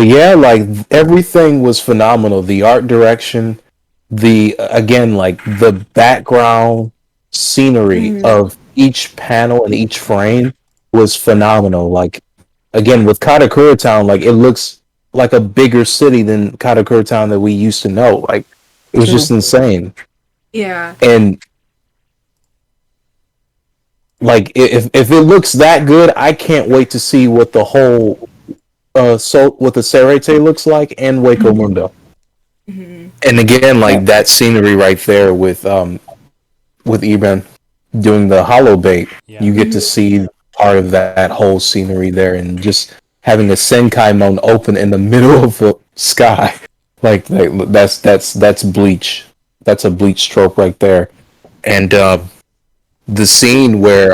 But yeah, like everything was phenomenal. The art direction, the again, like the background scenery Mhm. of each panel and each frame was phenomenal. Like again, with Katakura Town, like it looks like a bigger city than Katakura Town that we used to know. Like it was True. just insane. Yeah. And like if it looks that good, I can't wait to see what the whole what the Serete looks like and Waco Mundo. Mhm. And again, Yeah. like that scenery right there with Eben doing the hollow bait, Yeah. you get to see part of that whole scenery there, and just having a Senkai Mon open in the middle of the sky, like that's Bleach. That's a Bleach trope right there. And the scene where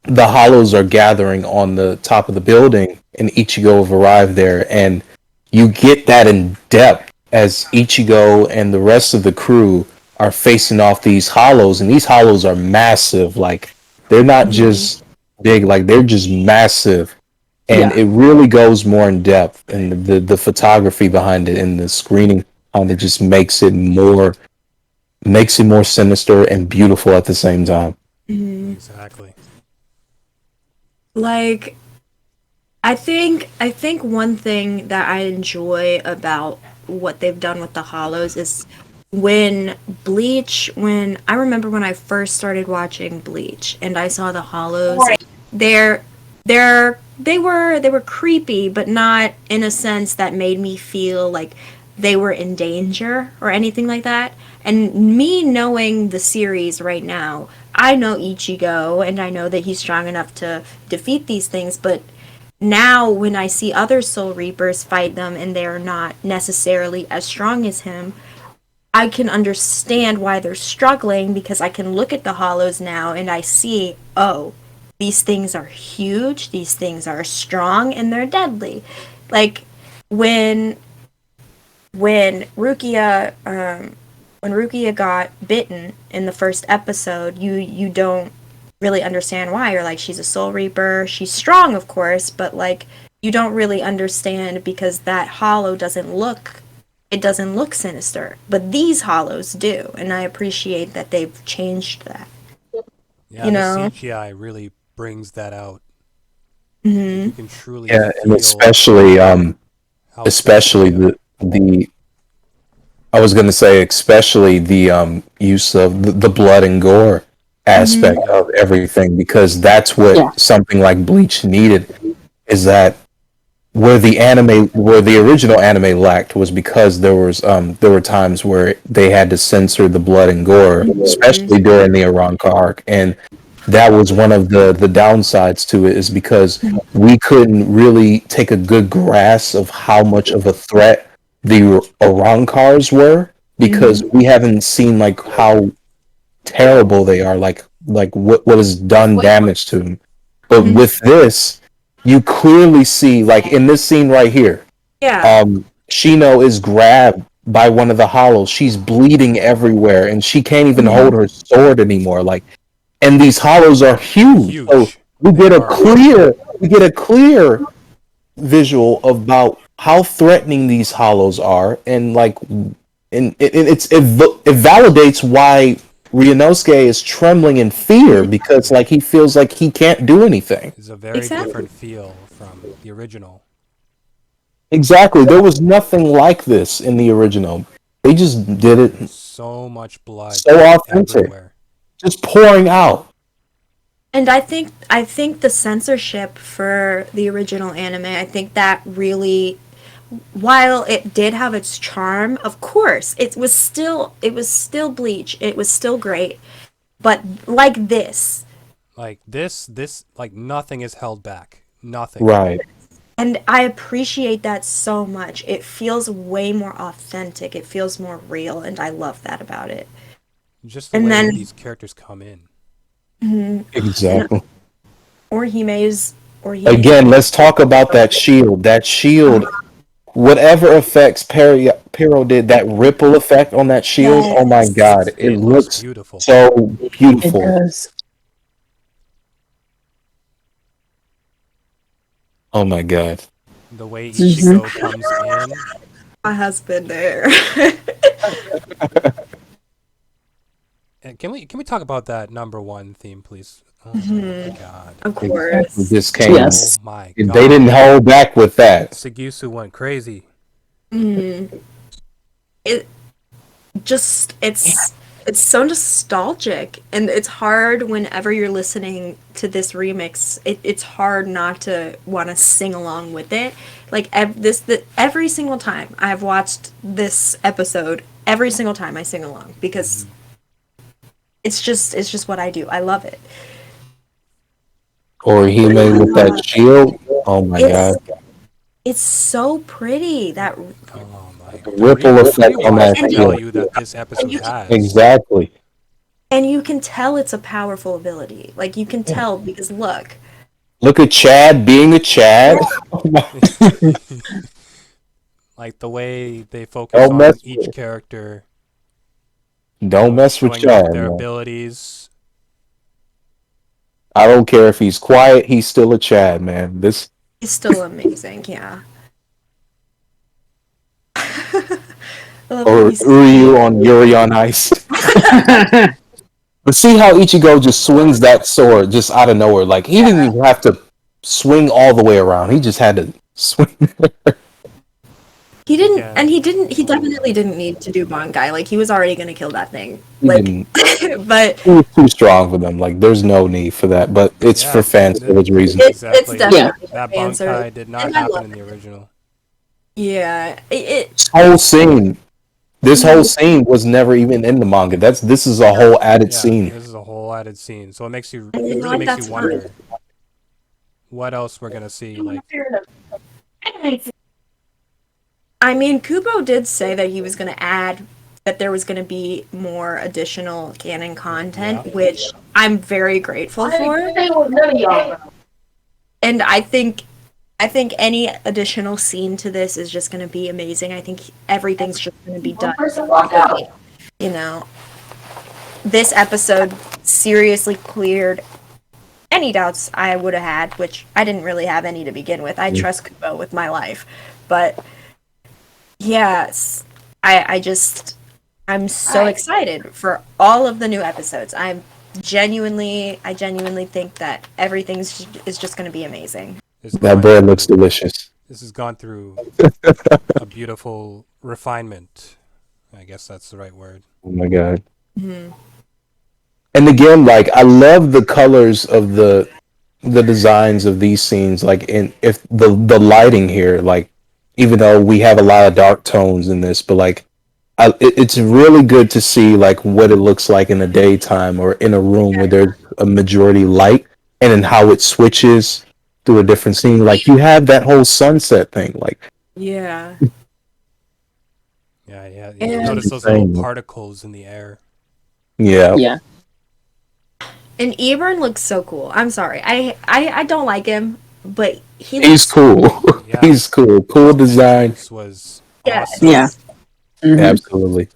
the hollows are gathering on the top of the building, and Ichigo have arrived there, and you get that in depth as Ichigo and the rest of the crew are facing off these hollows, and these hollows are massive. Like they're not just big, like they're just massive, and Yeah. it really goes more in depth, and the photography behind it and the screening on it just makes it more sinister and beautiful at the same time. Mhm. Exactly. Like I think one thing that I enjoy about what they've done with the hollows is when I remember when I first started watching Bleach and I saw the hollows, they're they were creepy, but not in a sense that made me feel like they were in danger or anything like that. And me knowing the series right now, I know Ichigo and I know that he's strong enough to defeat these things, but now when I see other Soul Reapers fight them and they're not necessarily as strong as him, I can understand why they're struggling because I can look at the hollows now and I see, oh, these things are huge, these things are strong, and they're deadly. Like when when Rukia when Rukia got bitten in the first episode, you don't really understand why. You're like, she's a Soul Reaper, she's strong, of course, but like you don't really understand because that hollow doesn't look sinister, but these hollows do, and I appreciate that they've changed that. Yeah, You the know. CGI really brings that out. Hmm. You can truly Yeah, and feel how sensitive especially they are. the I was gonna say especially the use of the blood and gore Hmm. aspect Yeah. of everything, because that's what Yeah. something like Bleach needed. Is that where the original anime lacked was because there were times where they had to censor the blood and gore, especially during the Aranka arc, and that was one of the downsides to it, is because we couldn't really take a good grasp of how much of a threat the Arankars were, because we haven't seen like how terrible they are, like what has done damage to them. But with this, you clearly see, like in this scene right here, Yeah. Shino is grabbed by one of the hollows. She's bleeding everywhere, and she can't even hold her sword anymore. Like, and these hollows are huge. So Huge. They are. we get a clear visual about how threatening these hollows are, and like, and it validates why Ryunosuke is trembling in fear, because like he feels like he can't do anything. It's a very Exactly. different feel from the original. Exactly. There was nothing like this in the original. They just did it So much blood so authentic, everywhere. just pouring out. And I think the censorship for the original anime, I think that really, while it did have its charm, of course, it was still Bleach. It was still great. But like this, Like this, like nothing is held back. Nothing. Right. and I appreciate that so much. It feels way more authentic. It feels more real, and I love that about it. Just the And way then these characters come in. and Exactly. Orihime's Again, let's talk about that shield. That shield, whatever effects Pero did, that ripple effect on that shield, oh my god, it It looks looks beautiful. so It beautiful. does. Oh my god. The way Ichigo comes in. My husband there. And can we talk about that number one theme, please? Oh my god. Of Exactly. course. This came. Yes. Oh my They god. didn't hold back with that. Sugisu went crazy. It just it's so nostalgic, and it's hard whenever you're listening to this remix. It's hard not to want to sing along with it. Like every single time I've watched this episode, every single time I sing along because it's just what I do. I love it. Or he made with that shield. Oh my god. It's so pretty. That Oh my The ripple effect on that rewatch will shield. tell you that this episode has. Exactly. and you can tell it's a powerful ability. Like you can tell because look. Look at Chad being a Chad. Like the way they focus Don't on mess each with it. character. Don't mess with showing off Chad. their Man. abilities. I don't care if he's quiet. He's still a Chad, man. This. It's still amazing, yeah. Or Ryu on Yuri on Ice. But see how Ichigo just swings that sword just out of nowhere. Like he didn't even have to swing all the way around. He just had to swing. He didn't, Yeah. and he definitely didn't need to do Bankai. Like, he was already gonna kill that thing. He Like, didn't. but He was too strong for them. Like there's no need for that. But it's Yeah, for fan service reasons. it's Exactly. definitely That fan service. Bankai did not And I happen love in the original. Yeah, it This whole scene. This whole scene was never even in the manga. This is a whole added Yeah, scene. this is a whole added scene. So it makes you, And you it know really what? makes That's you wonder what else we're gonna see. Like, I mean, Kubo did say that he was gonna add that there was gonna be more additional canon content, Yeah. which I'm very grateful for. And I think any additional scene to this is just going to be amazing. I think everything's just going to be done. You know, this episode seriously cleared any doubts I would have had, which I didn't really have any to begin with. I trust Kubo with my life, but yes, I'm so excited for all of the new episodes. I genuinely think that everything's is just going to be amazing. That bread looks delicious. This has gone through a beautiful refinement. I guess that's the right word. Oh my god. And again, like I love the colors of the designs of these scenes. Like if the lighting here, like even though we have a lot of dark tones in this, but like it's really good to see like what it looks like in the daytime or in a room where there's a majority light, and then how it switches through a different scene. Like you have that whole sunset thing. Like Yeah. Yeah. You And- notice those little particles in the air. yeah, Yeah. And Ebern looks so cool. I'm sorry. I don't like him, but he he's looks cool. Yeah. He's cool. Cool design. This was Yes. awesome. Yeah. Mhm. Absolutely.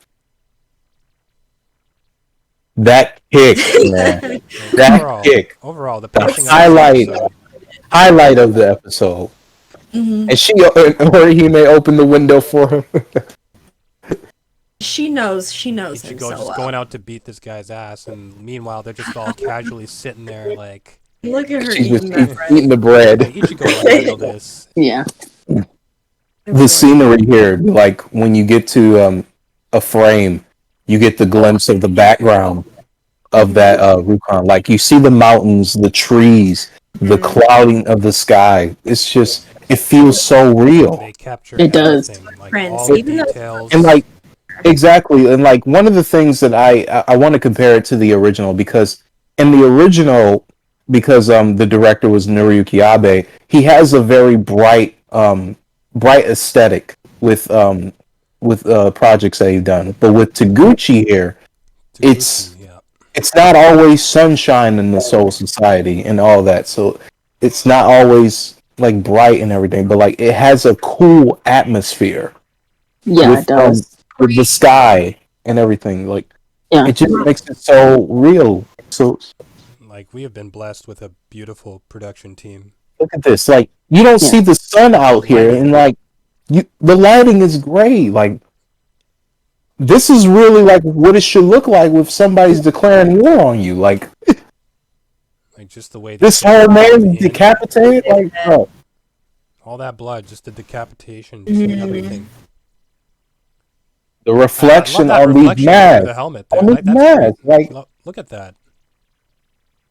That kick, man. That kick. Overall, the pacing highlight. of this episode, Highlight of the episode. Mhm. And she or he may open the window for him. She knows him Ichigo so just well. going out to beat this guy's ass, and meanwhile they're just all casually sitting there like, Look at her She's eating just that bread. eating the bread. hey, Ichigo will handle this. Yeah. The scenery here, like when you get to a frame, you get the glimpse of the background of that Rukon. Like you see the mountains, the trees, the clouding of the sky. It's just it feels so real. They capture It does. everything, like Prince, all the even though- details. And like exactly, and like one of the things that I want to compare it to the original because in the original, because the director was Noriyuki Abe, he has a very bright aesthetic with projects that he's done. But with Taguchi here, it's- yeah. it's not always sunshine in the Soul Society and all that. So it's not always like bright and everything, but like it has a cool atmosphere. Yeah, with, it does. with the sky and everything. Like Yeah. it just makes it so real. So Like we have been blessed with a beautiful production team. Look at this. Like, you don't see the sun out here, and like, the lighting is great. Like, this is really like what it should look like if somebody's declaring war on you. Like just the way this whole man decapitated. Like, bro. All that blood, just the decapitation, just everything. The reflection on these masks. The helmet there. On these masks. Like, look at that.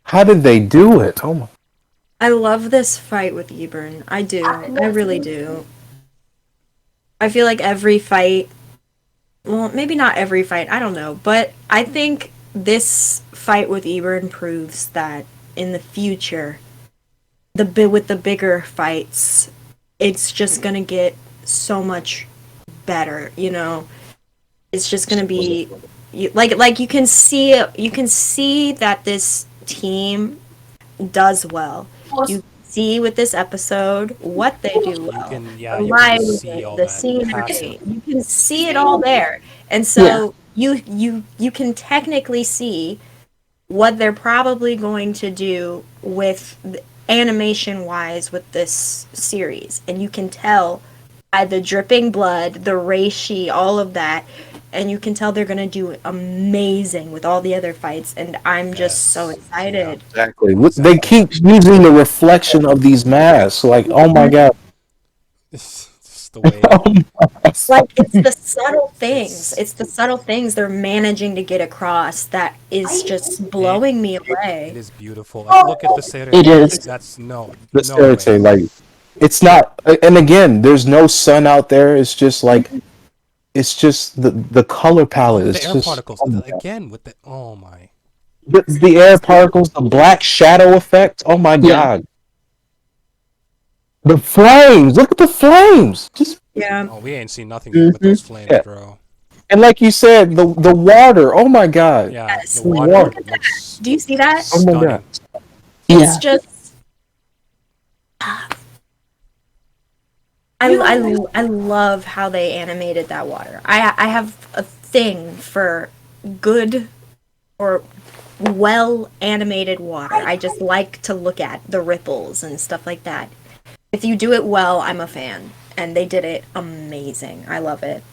How did they do it? Oh my! I love this fight with Ebern. I do. I really do. I feel like every fight. Well, maybe not every fight. I don't know, but I think this fight with Ebern proves that in the future, with the bigger fights, it's just gonna get so much better. You know, it's just gonna be like you can see that this team does well. You see with this episode what they do well. The scenery. You can see it all there. And so you can technically see what they're probably going to do with animation wise with this series. And you can tell by the dripping blood, the reishi, all of that. And you can tell they're going to do amazing with all the other fights. And I'm just so excited. Yeah, exactly. They keep using the reflection of these masks. Like, oh my God. It's the way. Like, it's the subtle things. It's the subtle things they're managing to get across that is just blowing me away. It is beautiful. Like, look at the Seirei. It is. That's the Seirei, like, it's not. And again, there's no sun out there. It's just like. It's just the color palette is the air just particles again with the my. The air particles, the black shadow effect. Oh my God! The flames. Look at the flames. Just Oh, we ain't seen nothing yet with those flames, bro. And like you said, the water. Oh my God! Yeah, yes. the water. Do you see that? Oh my God! It's just. I love how they animated that water. I have a thing for good or well animated water. I just like to look at the ripples and stuff like that. If you do it well, I'm a fan. And they did it amazing. I love it.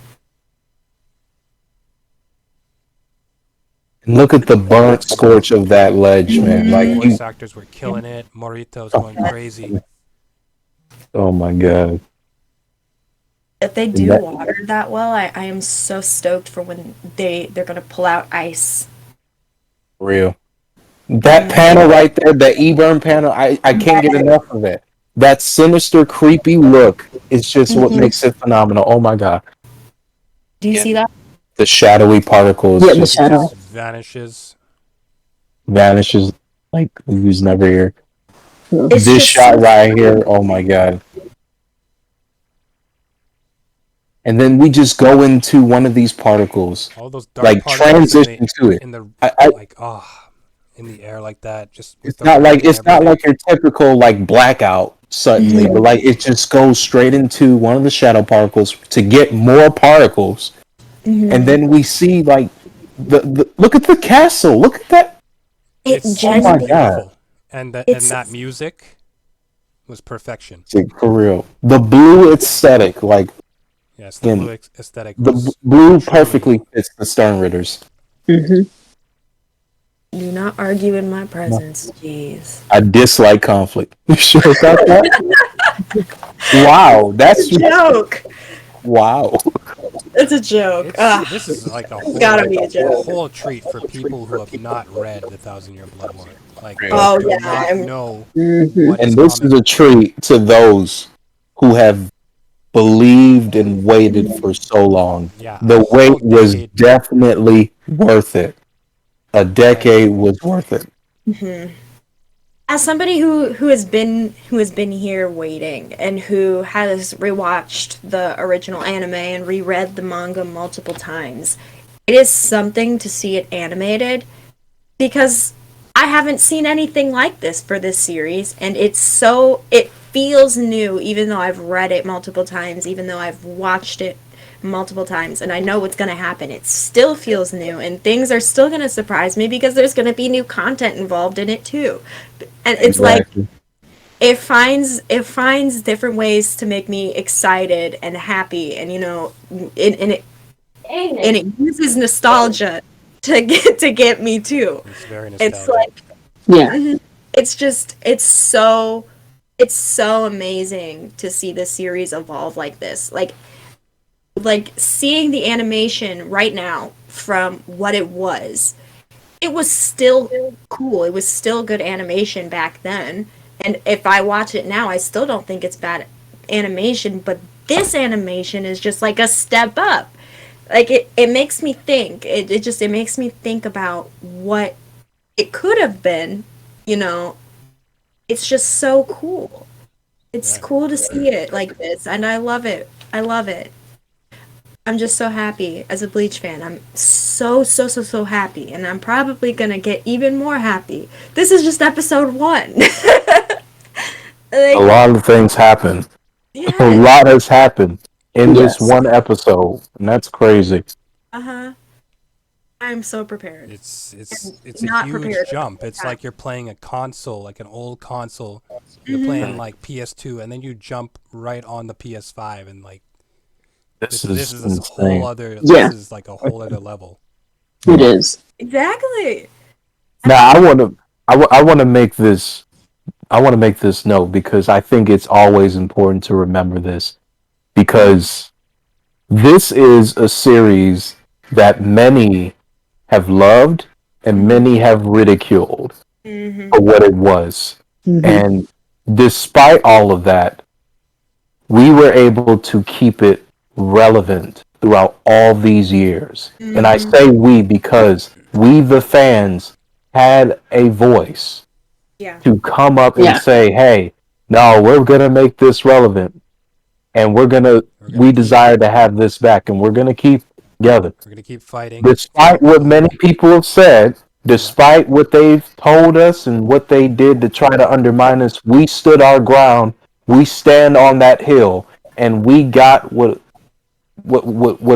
Look at the burnt scorch of that ledge, man. Like, voice actors were killing it. Morito's going crazy. Oh my God. If they do water that well, I am so stoked for when they're gonna pull out ice. Real. That panel right there, that Ebern panel, I can't get enough of it. That sinister, creepy look is just what makes it phenomenal. Oh my God. Do you see that? The shadowy particles. Yeah, the shadow. Vanishes like he was never here. It's this just shot right here, oh my God. And then we just go into one of these particles. All those dark like transition to it. In the in the air like that. Just it's not like your typical like blackout suddenly, but like it just goes straight into one of the shadow particles to get more particles. And then we see like the look at the castle. Look at that. Oh my God. And that music was perfection. For real. The blue aesthetic, like yes, the blue aesthetic. The blue perfectly fits the Stern Ritters. Do not argue in my presence, jeez. I dislike conflict. You sure about that? Wow, that's a joke. Wow. It's a joke. This is like a whole, gotta be a joke. Whole treat for people who have not read the 1,000-Year Blood War. Like, oh yeah, not know and this is a treat to those who have believed and waited for so long. Yeah, the wait was definitely worth it. A decade was worth it. Mm-hmm. As somebody who has been here waiting and who has rewatched the original anime and reread the manga multiple times, it is something to see it animated because I haven't seen anything like this for this series, and it feels new even though I've read it multiple times, even though I've watched it multiple times and I know what's going to happen. It still feels new and things are still going to surprise me because there's going to be new content involved in it too. And it's like it finds different ways to make me excited and happy, and it uses nostalgia to get me too. It's very It's nostalgic. like Yeah. it's so amazing to see the series evolve like this. Like seeing the animation right now from what it was still cool. It was still good animation back then. And if I watch it now, I still don't think it's bad animation, but this animation is just like a step up. Like it makes me think. It makes me think about what it could have been, you know. It's just so cool. It's Yeah. cool to see it like this, and I love it. I love it. I'm just so happy as a Bleach fan. I'm so happy, and I'm probably gonna get even more happy. This is just episode 1. A Like, lot of things happen. A yeah, lot has happened in this Yes. one episode, and that's crazy. uh-huh. I'm so prepared. It's a Not huge prepared. jump. It's like you're playing a console, like an old console. You're Mhm. playing like PS2, and then you jump right on the PS5, and like This this is is a whole insane. other. Yeah. This is like a whole other level. It is. Exactly. Now I want to make this note because I think it's always important to remember this because this is a series that many have loved and many have ridiculed Mm-hmm. for what it was. Mhm. And despite all of that, we were able to keep it relevant throughout all these years. And I Mm-hmm. say we because we, the fans, had a voice Yeah. to come up and Yeah. say, hey, no, we're going to make this relevant. And we desire to have this back. And we're going to keep together. We're gonna keep fighting. Despite what many people have said, despite what they've told us and what they did to try to undermine us, we stood our ground. We stand on that hill, and we got what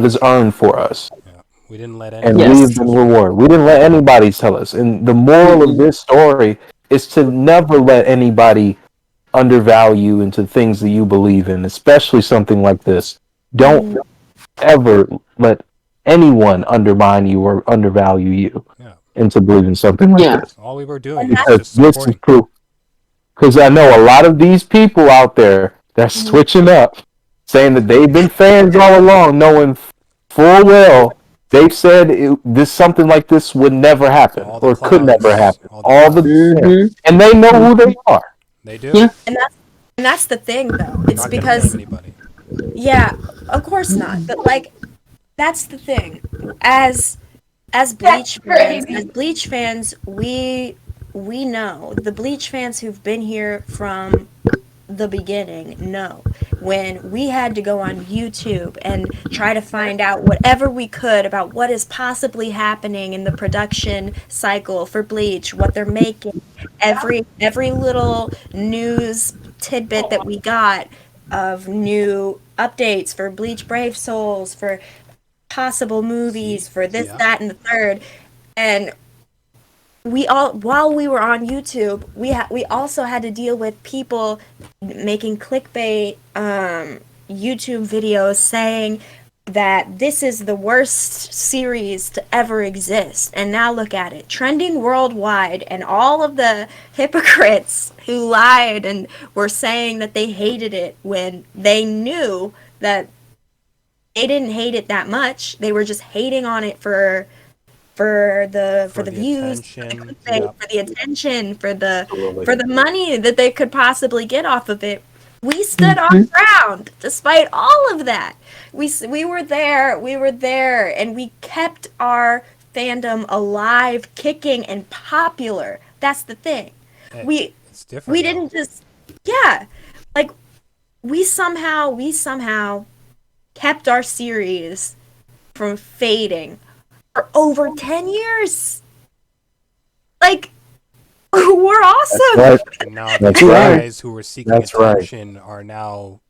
is earned for us, Yeah. We didn't let and anybody Yes. we've been disrespect. rewarded. We didn't let anybody tell us. And the moral of Mm-mm. this story is to never let anybody undervalue into things that you believe in, especially something like this. Don't ever let anyone undermine you or undervalue you Yeah. into believing something like Yeah. this. All we were doing And is Because just this is supporting. proof. Because I know a lot of these people out there that's Mhm. switching up, saying that they've been fans all along, knowing full well they've said this something like this would never happen All the or could never clowns. happen. All the All the clowns. Mhm. and they know who they are. They do. Yeah. And that's the thing, though. We're It's not gonna name because, anybody. yeah, of course not. But like, that's the thing. As Bleach fans, we know the Bleach fans who've been here from the beginning know when we had to go on YouTube and try to find out whatever we could about what is possibly happening in the production cycle for Bleach, what they're making, every little news tidbit that we got of new updates for Bleach Brave Souls, for possible movies, for this, Yeah. that, and the third. And we all, while we were on YouTube, we also had to deal with people making clickbait YouTube videos saying that this is the worst series to ever exist. And now look at it, trending worldwide, and all of the hypocrites who lied and were saying that they hated it when they knew that they didn't hate it that much. They were just hating on it for the views, for the attention. clickbait, Yep. for the attention, for the Absolutely. for the money that they could possibly get off of it. We stood our Mhm. ground despite all of that. We were there, and we kept our fandom alive, kicking, and popular. That's the thing. Hey, We it's different. we now. didn't just, yeah, like we somehow kept our series from fading for over 10 years. Like, we're awesome. Right. And now the That's right. guys who were seeking That's right. attention are now,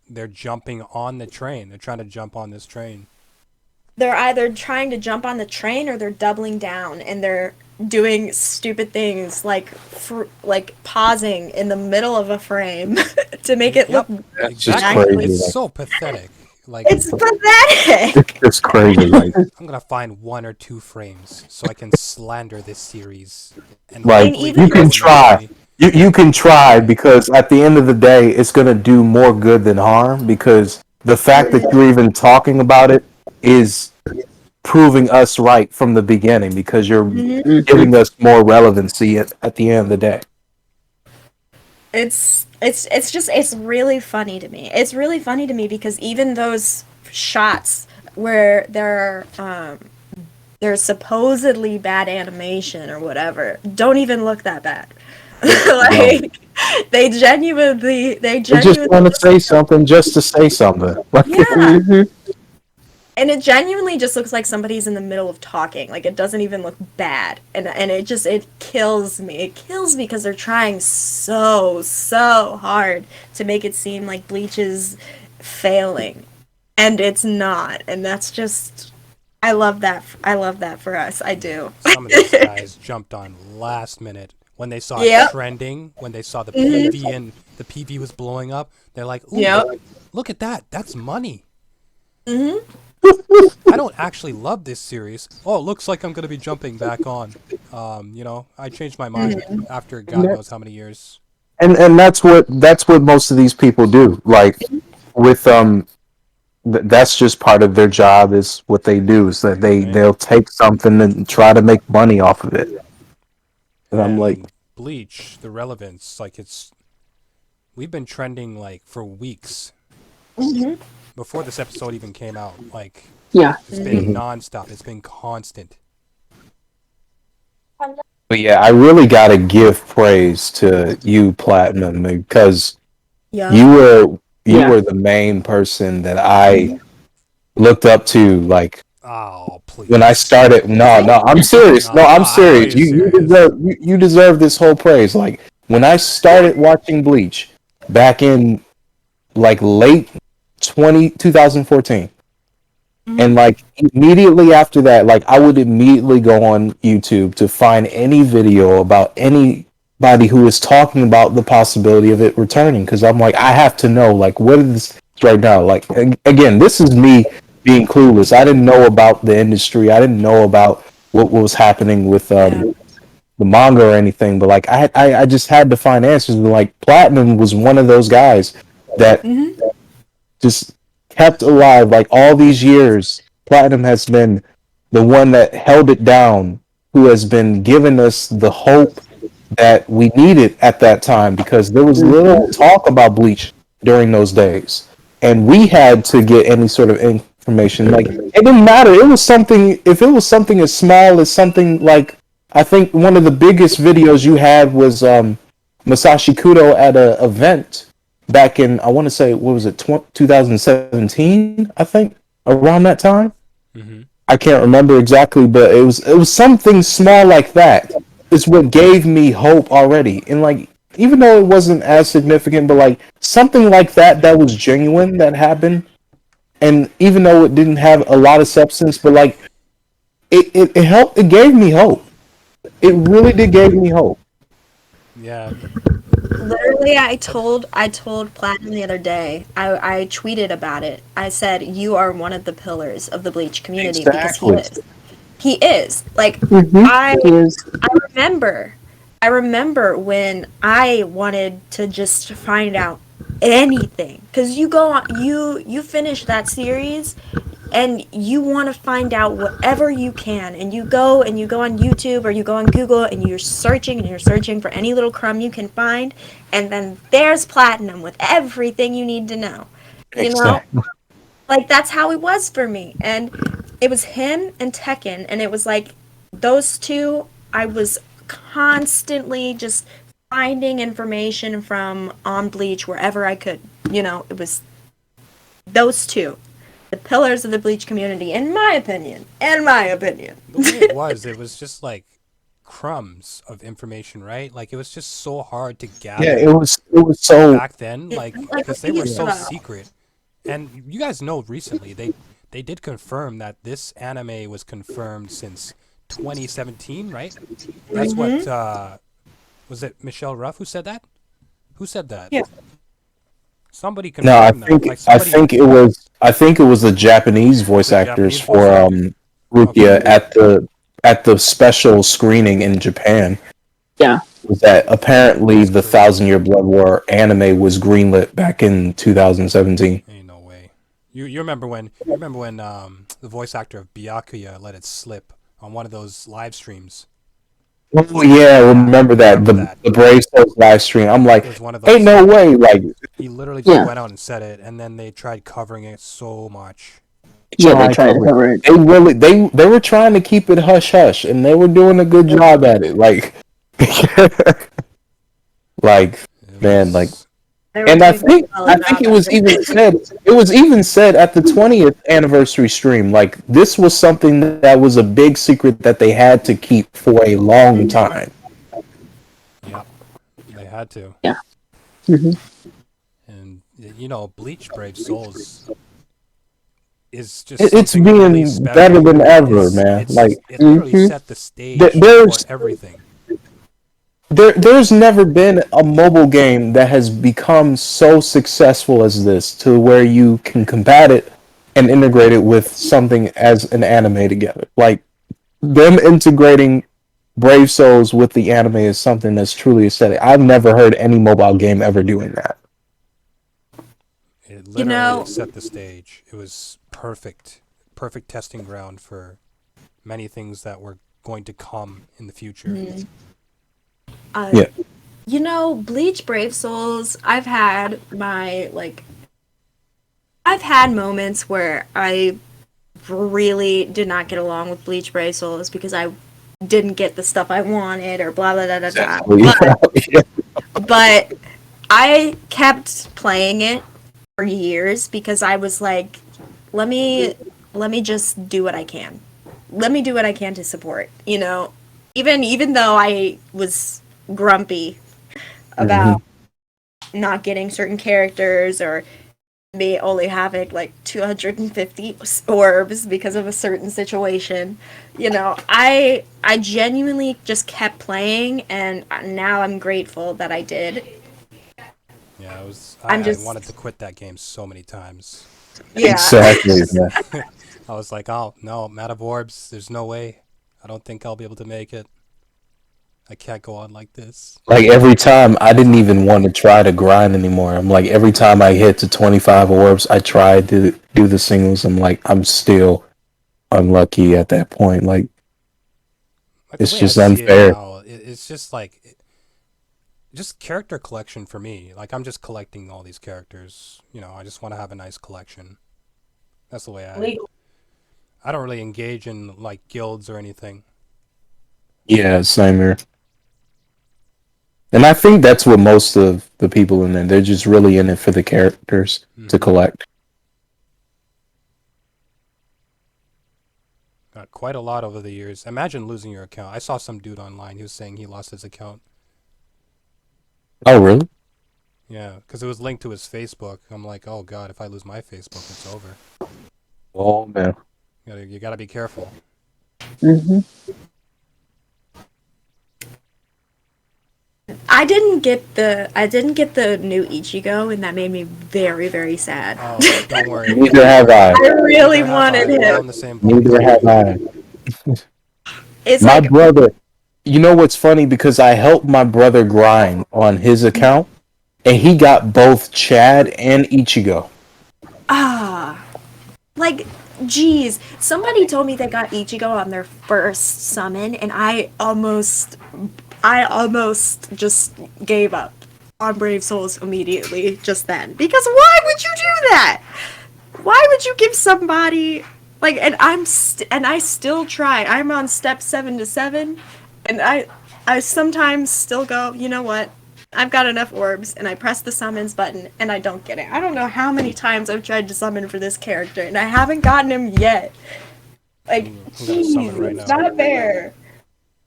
they're jumping on the train. They're trying to jump on this train. They're either trying to jump on the train or they're doubling down, and doing stupid things like pausing in the middle of a frame to make it Yep. look That's just Exactly. crazy. It's Like, so pathetic. Like, it's pathetic. it's just crazy. Like, I'm gonna find 1 or 2 frames so I can slander this series, and like hopefully even you people can will try. notice me. You can try because at the end of the day, it's gonna do more good than harm. Because the fact that you're even talking about it is proving us right from the beginning. Because you're Mhm. giving us more relevancy at the end of the day. It's just it's really funny to me. It's really funny to me because even those shots where there's supposedly bad animation or whatever don't even look that bad. Like they They just genuinely want to just say something just to say something. Like, yeah. And it genuinely just looks like somebody's in the middle of talking. Like it doesn't even look bad. And it kills me. It kills me because they're trying so hard to make it seem like Bleach is failing. And it's not. And that's just I love that. I love that for us. I do. Some of these guys jumped on last minute when they saw it Yep. trending, when they saw the PV and the PV was blowing up. They're like, "Ooh, Yep. look at that! That's money." Mhm. I don't actually love this series. Oh, it looks like I'm gonna be jumping back on. I changed my mind after God knows how many years. and that's what most of these people do. Like with that's just part of their job. Is what they do is that Right. they'll take something and try to make money off of it. And I'm like, And Bleach, the relevance, like we've been trending like for weeks before this episode even came out. Like Yeah. it's been Mhm. nonstop. It's been constant. but yeah, I really gotta give praise to you, Platinum, because Yeah. you were Yeah. the main person that I looked up to. Like Oh, please. when I started, no, I'm serious. No, I'm I know serious. you're You serious. deserve you deserve this whole praise. Like when I started watching Bleach back in like late 2014. And like immediately after that, like I would immediately go on YouTube to find any video about anybody who is talking about the possibility of it returning, because I'm like, I have to know, like, what is this right now? Like, again, this is me being clueless. I didn't know about the industry. I didn't know about what was happening with the manga or anything. But like, I just had to find answers. And like, Platinum was one of those guys that just kept alive. Like all these years, Platinum has been the one that held it down, who has been giving us the hope that we needed at that time, because there was little talk about Bleach during those days. And we had to get any sort of information. Like it didn't matter. It was something, if it was something as small as something like, I think one of the biggest videos you had was Masashi Kudo at a event back in, I want to say, what was it, 2017, I think, around that time. Mm-hmm. I can't remember exactly, but it was something small like that. It's what gave me hope already. And like, even though it wasn't as significant, but like something like that was genuine, that happened. And even though it didn't have a lot of substance, but like it helped, it gave me hope. It really did give me hope. Yeah. Literally, I told Platinum the other day. I tweeted about it. I said you are one of the pillars of the Bleach community because he Exactly. is. He is. Like Mhm. I Yes. I remember when I wanted to just find out anything, because you go on, you finish that series and you want to find out whatever you can, and you go on YouTube or you go on Google and you're searching for any little crumb you can find, and then there's Platinum with everything you need to know. You know, Exactly. like that's how it was for me. And it was him and Tekken, and it was like those two. I was constantly just finding information from on Bleach wherever I could. It was those two, the pillars of the Bleach community, in my opinion. The way it was just like crumbs of information, right? Like it was just so hard to Yeah, gather it was so. back then, like Like because they were so wow. secret. And you guys know recently they did confirm that this anime was confirmed since 2017, right? That's what was it Michelle Ruff who said that? Who said that? Yeah. Somebody No, I confirmed that. think Like somebody, I think it was the Japanese voice the actors Japanese for voice actor? Rukia Okay. at the special screening in Japan. Yeah. Was that apparently That's the crazy. Thousand Year Blood War anime was greenlit back in 2017. Ain't no way. You remember when the voice actor of Byakuya let it slip on one of those live streams? Oh yeah, I remember that Remember that? the Brave Souls live stream. I'm It was like, one of ain't those. no way. Like, He literally just Yeah. went out and said it, and then they tried covering it so much. Yeah, they tried to cover it. They really they were trying to keep it hush hush, and they were doing a good job at it. Like, like It man, like. was. They were And I doing a solid think job it was at even said at the 20th anniversary stream, like this was something that was a big secret that they had to keep for a long time. Yeah, they had to. Yeah. Mm-hmm. And you know, Bleach Brave Souls is just It's something being really special. better than ever, It's, man. it's Like it literally set the stage for there's everything. there's never been a mobile game that has become so successful as this, to where you can combat it and integrate it with something as an anime together. Like them integrating Brave Souls with the anime is something that's truly aesthetic. I've never heard any mobile game ever doing that. It literally set the stage. It was perfect testing ground for many things that were going to come in the future. Yeah. You know, Bleach Brave Souls, I've had moments where I really did not get along with Bleach Brave Souls because I didn't get the stuff I wanted or blah blah blah blah blah. But I kept playing it for years because I was like, let me just do what I can. Let me do what I can to support, you know. Even though I was grumpy about not getting certain characters or me only having like 250 orbs because of a certain situation, you know, I genuinely just kept playing, and now I'm grateful that I did. Yeah, it was. I wanted to quit that game so many times. Yeah. Exactly. Yeah. I was like, oh no, I'm out of orbs. There's no way. I don't think I'll be able to make it. I can't go on like this. Like every time, I didn't even want to try to grind anymore. I'm like, every time I hit to 25 orbs, I tried to do the singles. I'm like, I'm still unlucky at that point. Like it's the way just I see unfair. it now, it's just like just character collection for me. Like I'm just collecting all these characters. You know, I just want to have a nice collection. That's the way I don't really engage in like guilds or anything. Yeah, same here. And I think that's what most of the people in there, they're just really in it for the characters to collect. Got quite a lot over the years. Imagine losing your account. I saw some dude online. He was saying he lost his account. Oh, really? Yeah, because it was linked to his Facebook. I'm like, oh god, if I lose my Facebook, it's over. Oh, man. You gotta be careful. I didn't get the new Ichigo, and that made me very, very sad. Oh, don't worry. Neither have I. I really Neither have wanted I. We're all him. in the same boat. Neither have I. It's My like, brother, you know what's funny? Because I helped my brother grind on his account, and he got both Chad and Ichigo. like, geez, somebody told me they got Ichigo on their first summon, and I almost just gave up on Brave Souls immediately just then. Because why would you do that? Why would you give somebody like? And I still try. I'm on step 7 to 7, and I sometimes still go, you know what? I've got enough orbs, and I press the summons button, and I don't get it. I don't know how many times I've tried to summon for this character, and I haven't gotten him yet. Like, summon right it's now. not fair.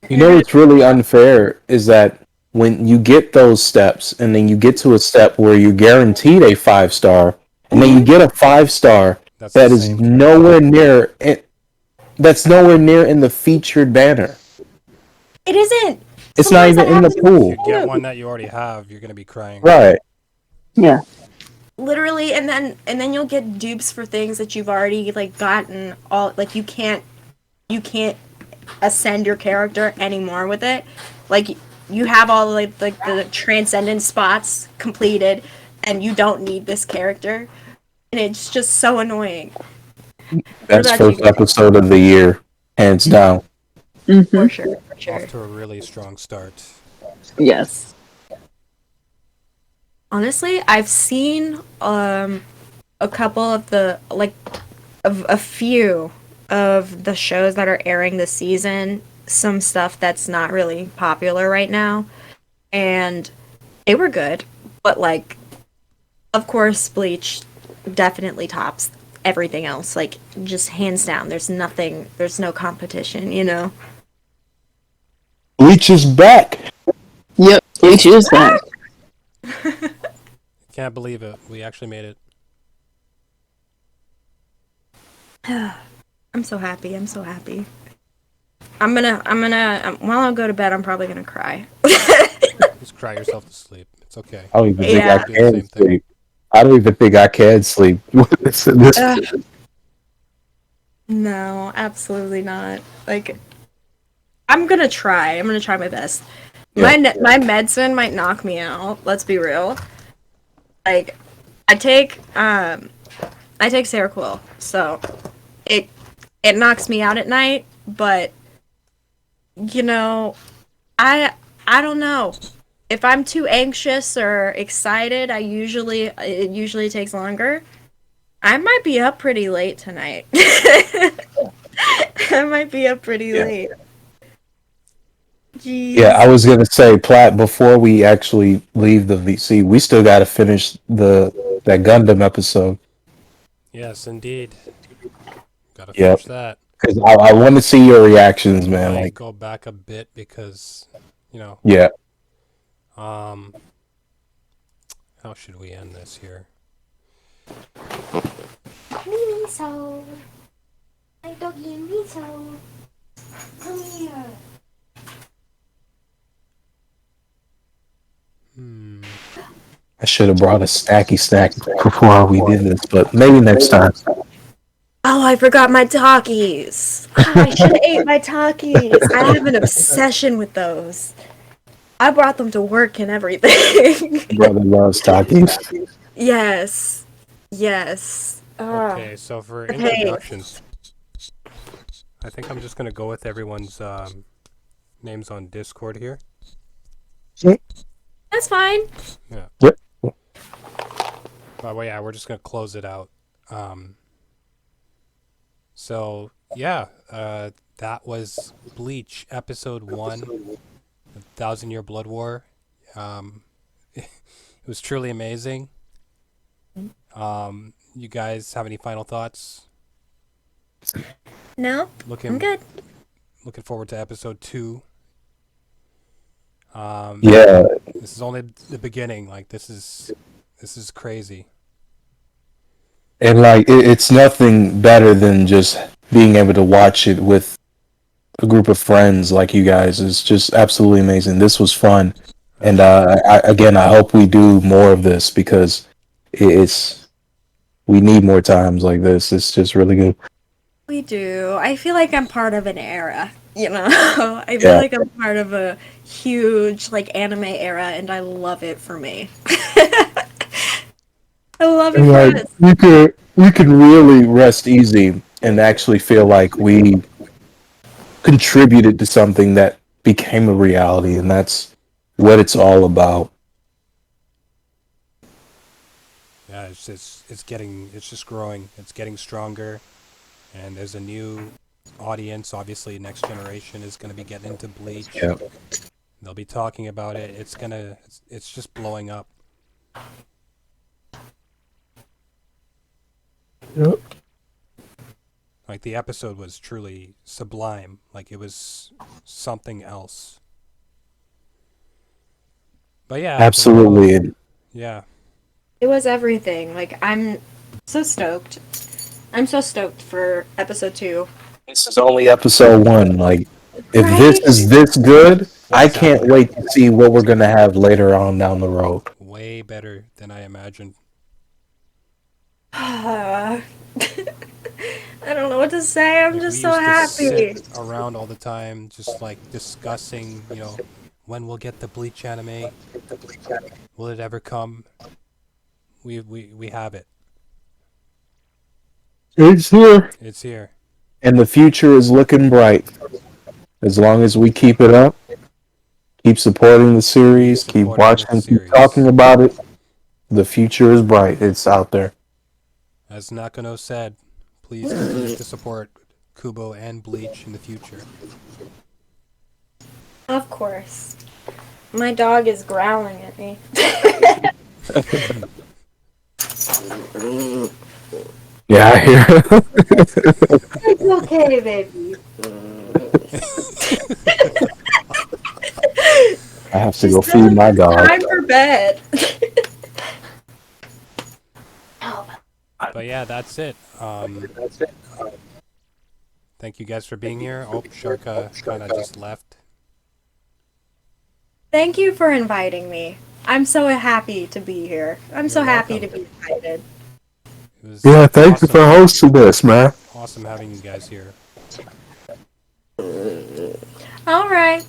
You know what's really unfair is that when you get those steps, and then you get to a step where you're guaranteed a 5-star, and then you get a 5-star That's that the is same character. nowhere near it. that's nowhere near in the featured banner. It isn't. It's not Sometimes even that in the happens. pool. If you get one that you already have, you're gonna be crying. Right. Yeah. Literally, and then you'll get dupes for things that you've already like gotten. All like you can't ascend your character anymore with it. Like you have all like the transcendent spots completed, and you don't need this character, and it's just so annoying. That's about first you? episode of the year, hands down. For sure, for sure. Off to a really strong start. Yes. Honestly, I've seen a couple of the like of a few of the shows that are airing this season, some stuff that's not really popular right now, and they were good, but like of course Bleach definitely tops everything else, like just hands down. There's no competition, you know. Bleach is back. Yep. Bleach is back. Can't believe it. We actually made it. I'm so happy. I'm so happy. I'm gonna while I go to bed, I'm probably gonna cry. Just cry yourself to sleep. It's okay. I don't even think Yeah. I can sleep. I don't even think I can sleep. No, absolutely not. Like, I'm gonna try. I'm gonna try my best. Yeah. My medicine might knock me out. Let's be real. Like, I take Seroquel, so it knocks me out at night. But you know, I don't know. If I'm too anxious or excited, it usually takes longer. I might be up pretty late tonight. I might be up pretty late. Jeez. Yeah, I was gonna say, Platt, before we actually leave the VC, we still gotta finish that Gundam episode. Yes, indeed. Gotta Yep. finish that. Because I want to see your reactions, man. I Like, go back a bit because, you know. yeah. How should we end this here? Miso. My doggy Miso. Come here. I should have brought a snacky snack before we did this, but maybe next time. Oh, I forgot my Takis. I should have ate my Takis. I have an obsession with those. I brought them to work and everything. Brother loves Takis. Yes. Yes. Okay, so for introductions, I think I'm just gonna go with everyone's names on Discord here. That's fine. Yeah. Yep. Well, yeah, we're just gonna close it out. So yeah, that was Bleach episode 1, the 1,000-Year Blood War. It was truly amazing. You guys have any final thoughts? No, I'm good. Looking forward to episode 2. Yeah. This is only the beginning. Like this is crazy. And like, it's nothing better than just being able to watch it with a group of friends like you guys. It's just absolutely amazing. This was fun. And I hope we do more of this because we need more times like this. It's just really good. We do. I feel like I'm part of an era, you know? I feel like I'm part of a huge, like, anime era, and I love it for me. I love it for us. We can really rest easy and actually feel like we contributed to something that became a reality, and that's what it's all about. Yeah, it's just growing. It's getting stronger, and there's a new audience. Obviously, next generation is going to be getting into Bleach. Yeah. They'll be talking about it. It's just blowing up. Yep. Like the episode was truly sublime. Like it was something else. But yeah, Absolutely. yeah. It was everything. Like, I'm so stoked. I'm so stoked for episode 2. This is only episode 1. Like, if this Right? is this good, I can't Exactly. wait to see what we're gonna have later on down the road. Way better than I imagined. I don't know what to say. I'm Like, we just so used to happy. sit around all the time, just like discussing, when we'll get the Bleach anime. Will it ever come? We have it. It's here. It's here. And the future is looking bright. As long as we keep it up, keep supporting the series, keep Supporting the watching, keep series. talking about it, the future is bright. It's out there. As Nakano said, please continue to support Kubo and Bleach in the future. Of course. My dog is growling at me. Yeah, I hear. It's okay, baby. I have to She's go telling feed my me dog. time for bed. But yeah, that's it. Thank you guys for being here. Oh, Sharka kind of just left. Thank you for inviting me. I'm so happy to be here. I'm so You're happy to welcome. be invited. It was Yeah, thank you awesome, for hosting this, man. awesome having you guys here. All right.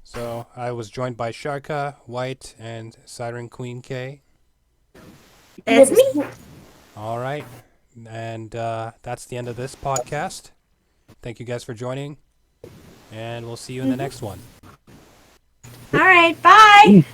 So I was joined by Sharka, Whyte, and SirenQueenCay. It's me. All right, and that's the end of this podcast. Thank you guys for joining, and we'll see you in the next one. All right. Bye.